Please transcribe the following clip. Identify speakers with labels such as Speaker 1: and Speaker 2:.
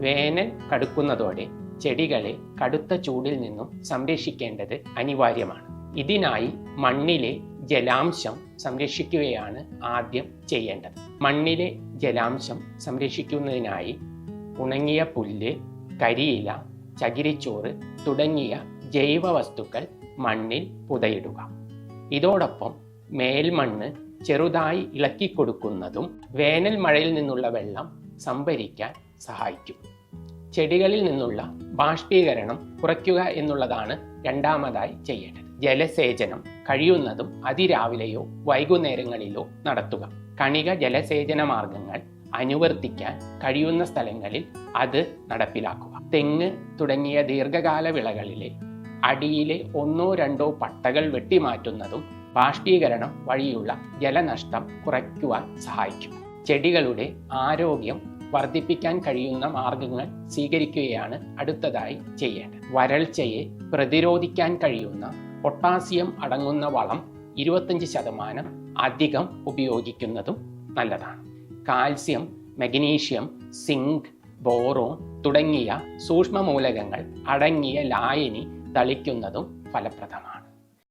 Speaker 1: വേനൽ കടുക്കുന്നതോടെ ചെടികളെ കടുത്ത ചൂടിൽ നിന്നും സംരക്ഷിക്കേണ്ടത് അനിവാര്യമാണ്. ഇതിനായി മണ്ണിലെ ജലാംശം സംരക്ഷിക്കുകയാണ് ആദ്യം ചെയ്യേണ്ടത്. മണ്ണിലെ ജലാംശം സംരക്ഷിക്കുന്നതിനായി ഉണങ്ങിയ പുല്ല്, കരിയില, ചകിരിച്ചോറ് തുടങ്ങിയ ജൈവ വസ്തുക്കൾ മണ്ണിൽ പുതയിടുക. ഇതോടൊപ്പം മേൽമണ്ണ് ചെറുതായി ഇളക്കി കൊടുക്കുന്നതും വേനൽ മഴയിൽ നിന്നുള്ള വെള്ളം സംഭരിക്കാൻ സഹായിക്കും. ചെടികളിൽ നിന്നുള്ള ബാഷ്പീകരണം കുറയ്ക്കുക എന്നുള്ളതാണ് രണ്ടാമതായി ചെയ്യേണ്ടത്. ജലസേചനം കഴിയുന്നതും അതിരാവിലെയോ വൈകുന്നേരങ്ങളിലോ നടത്തുക. കണിക ജലസേചന മാർഗങ്ങൾ അനുവർത്തിക്കാൻ കഴിയുന്ന സ്ഥലങ്ങളിൽ അത് നടപ്പിലാക്കുക. തെങ്ങ് തുടങ്ങിയ ദീർഘകാല വിളകളിലെ അടിയിലെ 1-2 പട്ടകൾ വെട്ടിമാറ്റുന്നതും ബാഷ്പീകരണം വഴിയുള്ള ജലനഷ്ടം കുറയ്ക്കുവാൻ സഹായിക്കും. ചെടികളുടെ ആരോഗ്യം വർദ്ധിപ്പിക്കാൻ കഴിയുന്ന മാർഗങ്ങൾ സ്വീകരിക്കുകയാണ് അടുത്തതായി ചെയ്യേണ്ടത്. വരൾച്ചയെ പ്രതിരോധിക്കാൻ കഴിയുന്ന പൊട്ടാസ്യം അടങ്ങുന്ന വളം 25% അധികം ഉപയോഗിക്കുന്നതും നല്ലതാണ്. കാൽസ്യം, മഗ്നീഷ്യം, സിങ്ക്, ബോറോൺ തുടങ്ങിയ സൂക്ഷ്മ മൂലകങ്ങൾ അടങ്ങിയ ലായനി തളിക്കുന്നതും ഫലപ്രദമാണ്.